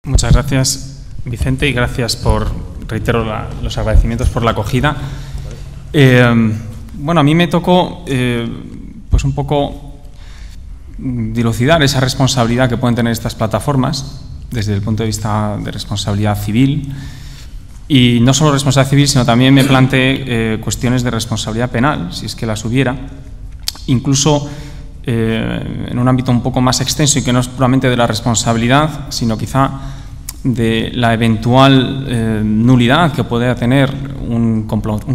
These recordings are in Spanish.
Muchas gracias, Vicente, y gracias por, reitero, los agradecimientos por la acogida. Bueno, a mí me tocó pues un poco dilucidar esa responsabilidad que pueden tener estas plataformas desde el punto de vista de responsabilidad civil, y no solo responsabilidad civil, sino también me planteé cuestiones de responsabilidad penal, si es que las hubiera, incluso en un ámbito un poco más extenso y que no es puramente de la responsabilidad, sino quizá de la eventual nulidad que pueda tener un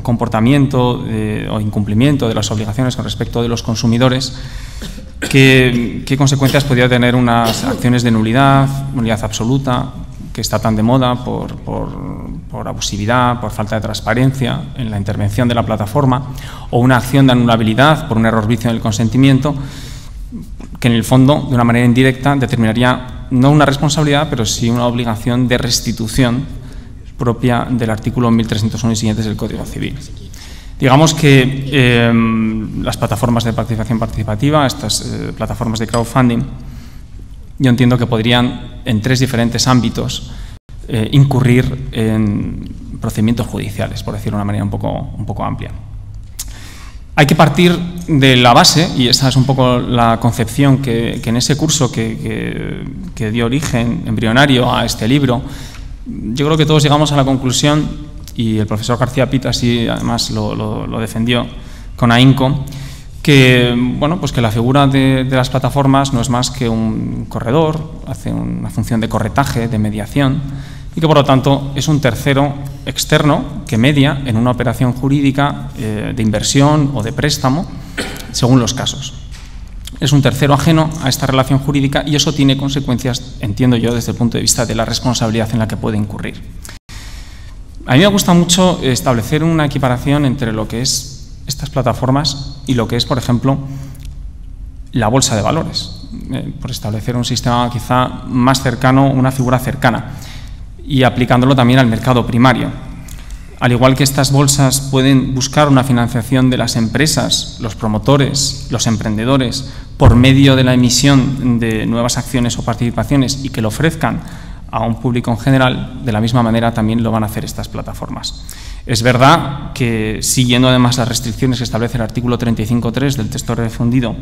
comportamiento o incumplimiento de las obligaciones con respecto de los consumidores. ¿Qué consecuencias podría tener unas acciones de nulidad absoluta, que está tan de moda por abusividad, por falta de transparencia en la intervención de la plataforma, o una acción de anulabilidad por un error vicio en el consentimiento, que en el fondo, de una manera indirecta, determinaría no una responsabilidad, pero sí una obligación de restitución propia del artículo 1301 y siguientes del Código Civil. Digamos que las plataformas de participación participativa, estas plataformas de crowdfunding, yo entiendo que podrían, en tres diferentes ámbitos, incurrir en procedimientos judiciales, por decirlo de una manera un poco amplia. Hay que partir de la base, y esa es un poco la concepción que en ese curso que dio origen embrionario a este libro, yo creo que todos llegamos a la conclusión, y el profesor García Pita así además lo defendió con ahínco, que, bueno, pues que la figura de las plataformas no es más que un corredor, hace una función de corretaje, de mediación, y que por lo tanto es un tercero externo que media en una operación jurídica de inversión o de préstamo, según los casos. Es un tercero ajeno a esta relación jurídica y eso tiene consecuencias, entiendo yo, desde el punto de vista de la responsabilidad en la que puede incurrir. A mí me gusta mucho establecer una equiparación entre lo que es estas plataformas y lo que es, por ejemplo, la bolsa de valores, por establecer un sistema quizá más cercano, una figura cercana, y aplicándolo también al mercado primario. Al igual que estas bolsas pueden buscar una financiación de las empresas, los promotores, los emprendedores, por medio de la emisión de nuevas acciones o participaciones y que lo ofrezcan a un público en general, de la misma manera también lo van a hacer estas plataformas. Es verdad que, siguiendo además las restricciones que establece el artículo 35.3 del texto refundido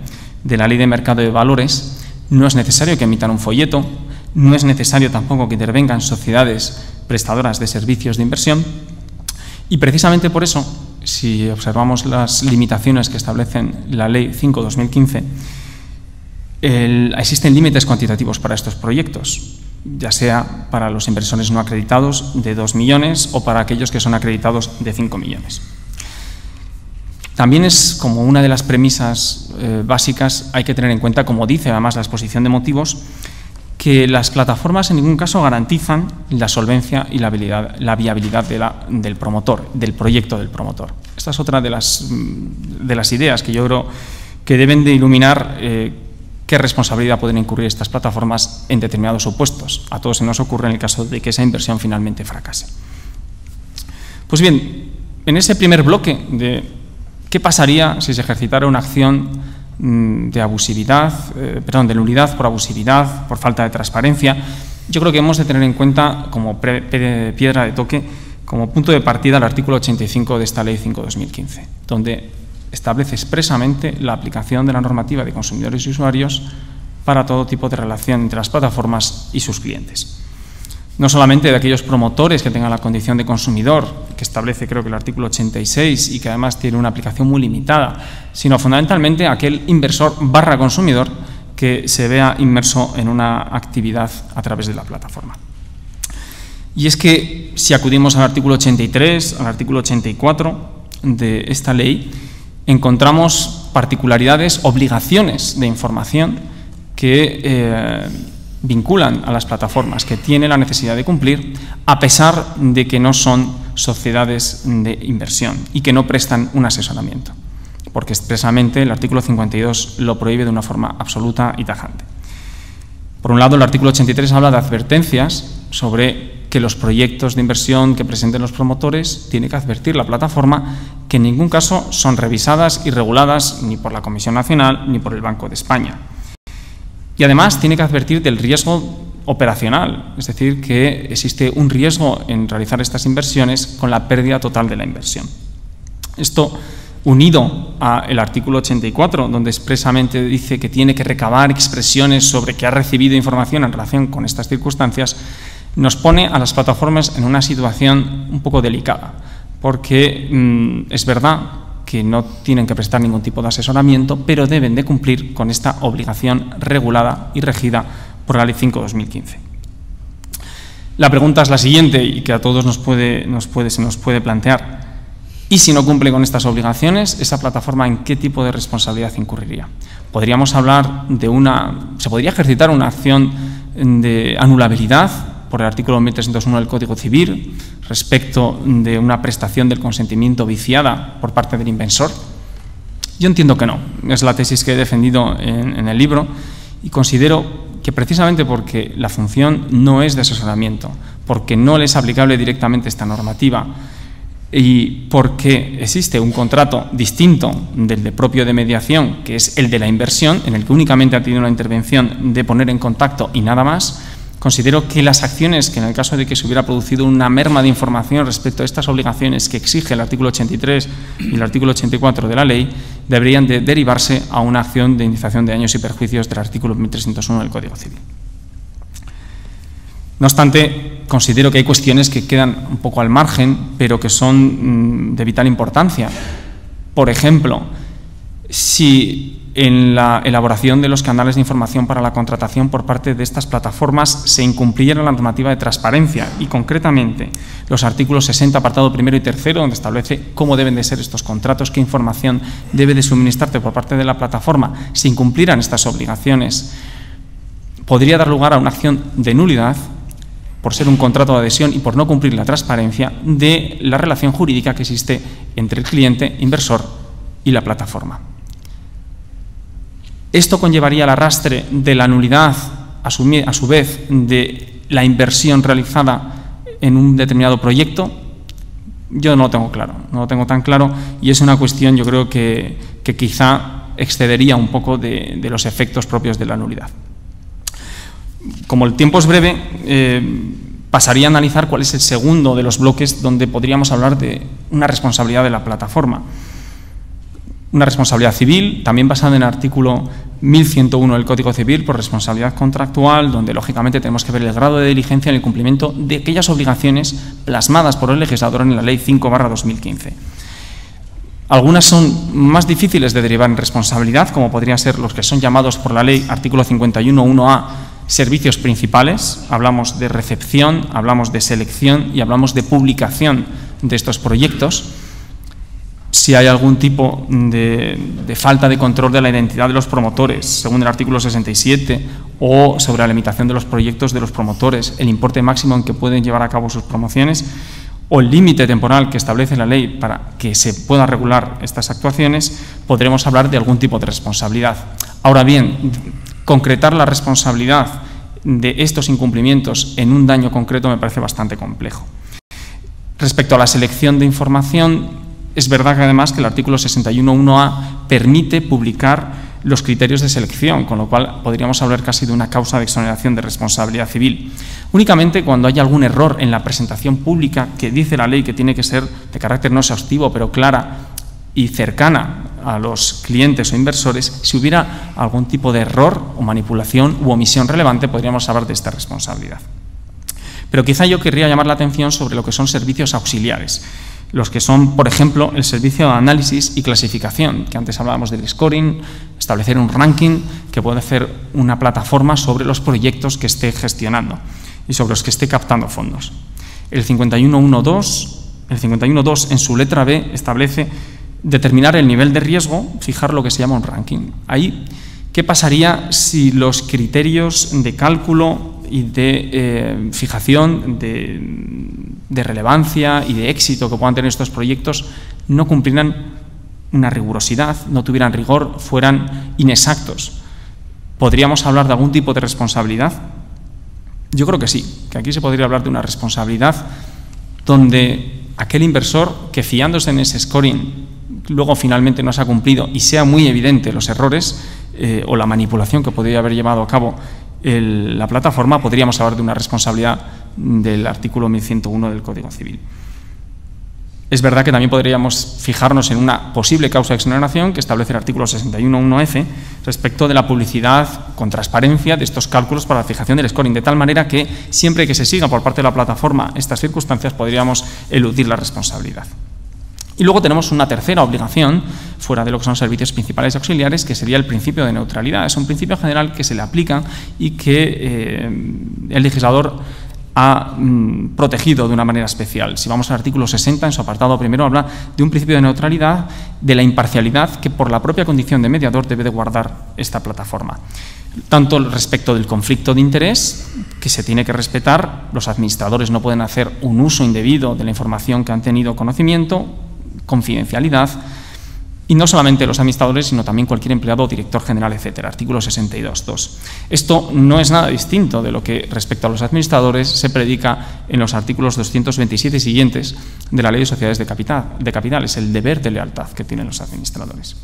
de la Ley de Mercado de Valores, no es necesario que emitan un folleto, no es necesario tampoco que intervengan sociedades prestadoras de servicios de inversión, y precisamente por eso, si observamos las limitaciones que establecen la Ley 5/2015, existen límites cuantitativos para estos proyectos, ya sea para los inversores no acreditados de 2 millones o para aquellos que son acreditados de 5 millones. También es como una de las premisas básicas, hay que tener en cuenta, como dice además la exposición de motivos, que las plataformas en ningún caso garantizan la solvencia y la viabilidad del promotor, del proyecto del promotor. Esta es otra de las ideas que yo creo que deben de iluminar qué responsabilidad pueden incurrir estas plataformas en determinados supuestos. A todos se nos ocurre en el caso de que esa inversión finalmente fracase. Pues bien, en ese primer bloque de qué pasaría si se ejercitara una acción de abusividad, de nulidad por abusividad, por falta de transparencia, yo creo que hemos de tener en cuenta como piedra de toque, como punto de partida, el artículo 85 de esta Ley 5/2015, donde establece expresamente la aplicación de la normativa de consumidores y usuarios para todo tipo de relación entre las plataformas y sus clientes. No solamente de aquellos promotores que tengan la condición de consumidor, que establece creo que el artículo 86 y que además tiene una aplicación muy limitada, sino fundamentalmente aquel inversor / consumidor que se vea inmerso en una actividad a través de la plataforma. Y es que si acudimos al artículo 83, al artículo 84 de esta ley, encontramos particularidades, obligaciones de información que vinculan a las plataformas, que tienen la necesidad de cumplir, a pesar de que no son sociedades de inversión y que no prestan un asesoramiento, porque expresamente el artículo 52 lo prohíbe de una forma absoluta y tajante. Por un lado, el artículo 83 habla de advertencias sobre que los proyectos de inversión que presenten los promotores tiene que advertir la plataforma que en ningún caso son revisadas y reguladas ni por la Comisión Nacional ni por el Banco de España. Y además tiene que advertir del riesgo operacional, es decir, que existe un riesgo en realizar estas inversiones con la pérdida total de la inversión. Esto unido al artículo 84, donde expresamente dice que tiene que recabar expresiones sobre que ha recibido información en relación con estas circunstancias, nos pone a las plataformas en una situación un poco delicada, porque es verdad que no tienen que prestar ningún tipo de asesoramiento, pero deben de cumplir con esta obligación regulada y regida por la Ley 5/2015. La pregunta es la siguiente y que a todos se nos puede plantear. ¿Y si no cumple con estas obligaciones, esa plataforma en qué tipo de responsabilidad incurriría? Podríamos hablar se podría ejercitar una acción de anulabilidad por el artículo 1301 del Código Civil respecto de una prestación del consentimiento viciada por parte del inversor. Yo entiendo que no, es la tesis que he defendido en el libro y considero que precisamente porque la función no es de asesoramiento, porque no le es aplicable directamente esta normativa y porque existe un contrato distinto del propio de mediación, que es el de la inversión, en el que únicamente ha tenido una intervención de poner en contacto y nada más, considero que las acciones que en el caso de que se hubiera producido una merma de información respecto a estas obligaciones que exige el artículo 83 y el artículo 84 de la ley, deberían de derivarse a una acción de indemnización de daños y perjuicios del artículo 1301 del Código Civil. No obstante, considero que hay cuestiones que quedan un poco al margen, pero que son de vital importancia. Por ejemplo, si en la elaboración de los canales de información para la contratación por parte de estas plataformas se incumpliera la normativa de transparencia y concretamente los artículos 60, apartado primero y tercero, donde establece cómo deben de ser estos contratos, qué información debe de suministrarte por parte de la plataforma, si incumplieran estas obligaciones, podría dar lugar a una acción de nulidad por ser un contrato de adhesión y por no cumplir la transparencia de la relación jurídica que existe entre el cliente, inversor y la plataforma. Esto conllevaría el arrastre de la nulidad, a su vez, de la inversión realizada en un determinado proyecto. Yo no lo tengo claro, no lo tengo tan claro y es una cuestión, yo creo que quizá excedería un poco de los efectos propios de la nulidad. Como el tiempo es breve, pasaría a analizar cuál es el segundo de los bloques donde podríamos hablar de una responsabilidad de la plataforma. Una responsabilidad civil, también basada en el artículo 1101 del Código Civil por responsabilidad contractual, donde lógicamente tenemos que ver el grado de diligencia en el cumplimiento de aquellas obligaciones plasmadas por el legislador en la Ley 5/2015. Algunas son más difíciles de derivar en responsabilidad, como podrían ser los que son llamados por la ley, artículo 51.1a, servicios principales. Hablamos de recepción, hablamos de selección y hablamos de publicación de estos proyectos. Si hay algún tipo de falta de control de la identidad de los promotores, según el artículo 67, o sobre la limitación de los proyectos de los promotores, el importe máximo en que pueden llevar a cabo sus promociones, o el límite temporal que establece la ley para que se puedan regular estas actuaciones, podremos hablar de algún tipo de responsabilidad. Ahora bien, concretar la responsabilidad de estos incumplimientos en un daño concreto me parece bastante complejo. Respecto a la selección de información, es verdad que además que el artículo 61.1a permite publicar los criterios de selección, con lo cual podríamos hablar casi de una causa de exoneración de responsabilidad civil. Únicamente cuando haya algún error en la presentación pública, que dice la ley que tiene que ser de carácter no exhaustivo, pero clara y cercana a los clientes o inversores, si hubiera algún tipo de error o manipulación u omisión relevante, podríamos hablar de esta responsabilidad. Pero quizá yo querría llamar la atención sobre lo que son servicios auxiliares. Los que son, por ejemplo, el servicio de análisis y clasificación, que antes hablábamos del scoring, establecer un ranking que puede hacer una plataforma sobre los proyectos que esté gestionando y sobre los que esté captando fondos. El 51.2 en su letra B establece determinar el nivel de riesgo, fijar lo que se llama un ranking. Ahí, ¿qué pasaría si los criterios de cálculo y de fijación de relevancia y de éxito que puedan tener estos proyectos no cumplieran una rigurosidad, no tuvieran rigor, fueran inexactos? ¿Podríamos hablar de algún tipo de responsabilidad? Yo creo que sí, que aquí se podría hablar de una responsabilidad donde aquel inversor que, fiándose en ese scoring, luego finalmente no se ha cumplido y sea muy evidente los errores o la manipulación que podría haber llevado a cabo la plataforma, podríamos hablar de una responsabilidad del artículo 1101 del Código Civil. Es verdad que también podríamos fijarnos en una posible causa de exoneración que establece el artículo 61.1f respecto de la publicidad con transparencia de estos cálculos para la fijación del scoring, de tal manera que siempre que se siga por parte de la plataforma estas circunstancias podríamos eludir la responsabilidad. Y luego tenemos una tercera obligación, fuera de lo que son servicios principales y auxiliares, que sería el principio de neutralidad. Es un principio general que se le aplica y que el legislador ha protegido de una manera especial. Si vamos al artículo 60, en su apartado primero, habla de un principio de neutralidad, de la imparcialidad que por la propia condición de mediador debe de guardar esta plataforma. Tanto respecto del conflicto de interés, que se tiene que respetar, los administradores no pueden hacer un uso indebido de la información que han tenido conocimiento, confidencialidad, y no solamente los administradores, sino también cualquier empleado o director general, etcétera. Artículo 62.2. Esto no es nada distinto de lo que respecto a los administradores se predica en los artículos 227 y siguientes de la Ley de Sociedades de Capital. Es el deber de lealtad que tienen los administradores.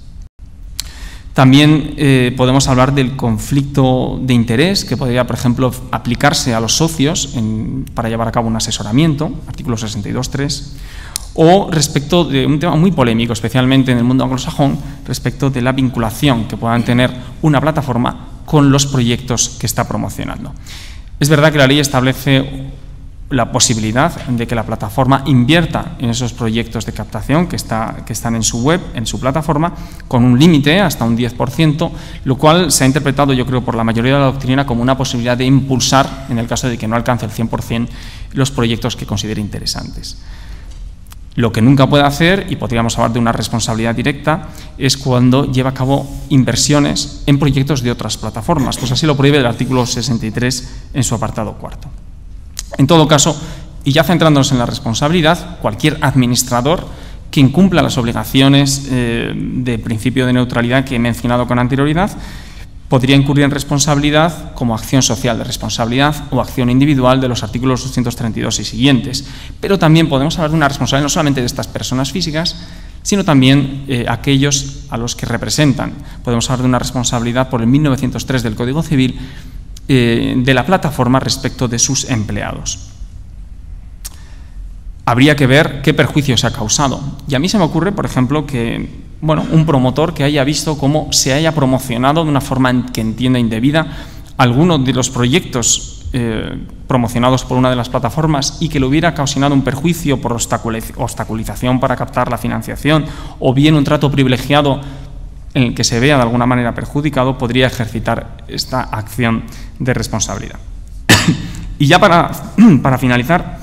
También podemos hablar del conflicto de interés que podría, por ejemplo, aplicarse a los socios para llevar a cabo un asesoramiento, artículo 62.3, o respecto de un tema muy polémico, especialmente en el mundo anglosajón, respecto de la vinculación que puedan tener una plataforma con los proyectos que está promocionando. Es verdad que la ley establece la posibilidad de que la plataforma invierta en esos proyectos de captación que están en su web, en su plataforma, con un límite hasta un 10%, lo cual se ha interpretado, yo creo, por la mayoría de la doctrina como una posibilidad de impulsar, en el caso de que no alcance el 100%, los proyectos que considere interesantes. Lo que nunca puede hacer, y podríamos hablar de una responsabilidad directa, es cuando lleva a cabo inversiones en proyectos de otras plataformas, pues así lo prohíbe el artículo 63 en su apartado cuarto. En todo caso, y ya centrándonos en la responsabilidad, cualquier administrador que incumpla las obligaciones de principio de neutralidad que he mencionado con anterioridad, podría incurrir en responsabilidad como acción social de responsabilidad o acción individual de los artículos 232 y siguientes. Pero también podemos hablar de una responsabilidad no solamente de estas personas físicas, sino también aquellos a los que representan. Podemos hablar de una responsabilidad por el 1903 del Código Civil de la plataforma respecto de sus empleados. Habría que ver qué perjuicio se ha causado. Y a mí se me ocurre, por ejemplo, que un promotor que haya visto cómo se haya promocionado de una forma que entienda indebida alguno de los proyectos promocionados por una de las plataformas y que le hubiera causado un perjuicio por obstaculización para captar la financiación o bien un trato privilegiado en el que se vea de alguna manera perjudicado, podría ejercitar esta acción de responsabilidad. Y ya para finalizar,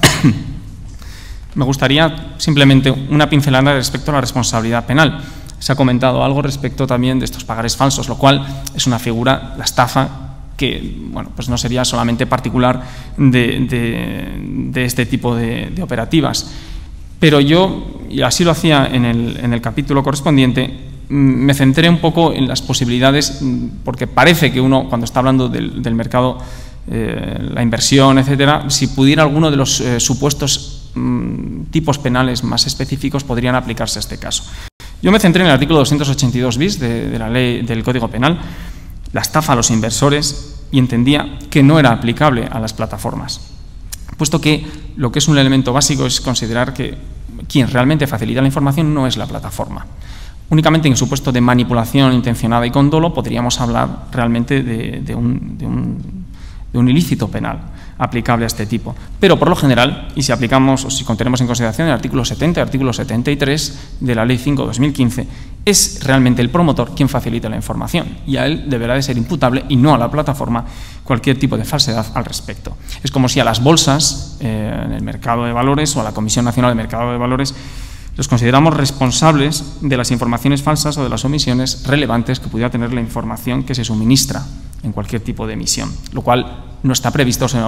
me gustaría simplemente una pincelada respecto a la responsabilidad penal. Se ha comentado algo respecto también de estos pagares falsos, lo cual es una figura, la estafa, que pues no sería solamente particular de este tipo de operativas. Pero yo, y así lo hacía en el capítulo correspondiente, me centré un poco en las posibilidades, porque parece que uno, cuando está hablando del mercado, la inversión, etcétera, si pudiera alguno de los supuestos tipos penales más específicos podrían aplicarse a este caso. Yo me centré en el artículo 282 bis de la ley del Código Penal, la estafa a los inversores, y entendía que no era aplicable a las plataformas, puesto que lo que es un elemento básico es considerar que quien realmente facilita la información no es la plataforma. Únicamente en el supuesto de manipulación intencionada y con dolo podríamos hablar realmente de un ilícito penal aplicable a este tipo. Pero por lo general, y si aplicamos o si tenemos en consideración el artículo 70 y el artículo 73 de la Ley 5/2015, es realmente el promotor quien facilita la información y a él deberá de ser imputable y no a la plataforma cualquier tipo de falsedad al respecto. Es como si a las bolsas en el mercado de valores o a la Comisión Nacional de Mercado de Valores los consideramos responsables de las informaciones falsas o de las omisiones relevantes que pudiera tener la información que se suministra en cualquier tipo de emisión, lo cual no está previsto según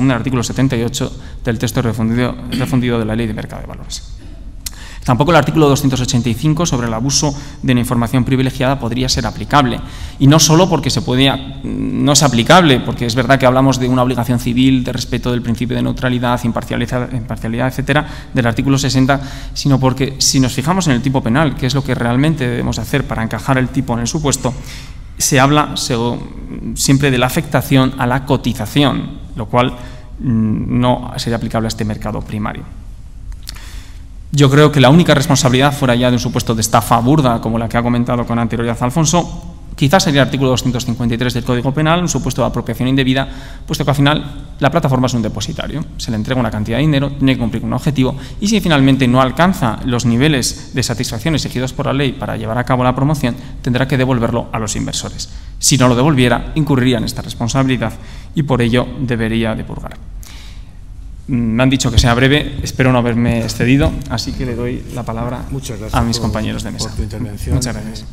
el artículo 78 del texto refundido de la Ley de Mercado de Valores. Tampoco el artículo 285 sobre el abuso de una información privilegiada podría ser aplicable, y no solo porque no es aplicable, porque es verdad que hablamos de una obligación civil de respeto del principio de neutralidad, imparcialidad, etcétera, del artículo 60, sino porque si nos fijamos en el tipo penal, que es lo que realmente debemos hacer para encajar el tipo en el supuesto, se habla siempre de la afectación a la cotización, lo cual no sería aplicable a este mercado primario. Yo creo que la única responsabilidad, fuera ya de un supuesto de estafa burda, como la que ha comentado con anterioridad Alfonso, quizás sería el artículo 253 del Código Penal, un supuesto de apropiación indebida, puesto que al final la plataforma es un depositario, se le entrega una cantidad de dinero, tiene que cumplir un objetivo, y si finalmente no alcanza los niveles de satisfacción exigidos por la ley para llevar a cabo la promoción, tendrá que devolverlo a los inversores. Si no lo devolviera, incurriría en esta responsabilidad y por ello debería de purgar. Me han dicho que sea breve, espero no haberme excedido, así que le doy la palabra a mis compañeros de mesa. Por tu intervención. Muchas gracias.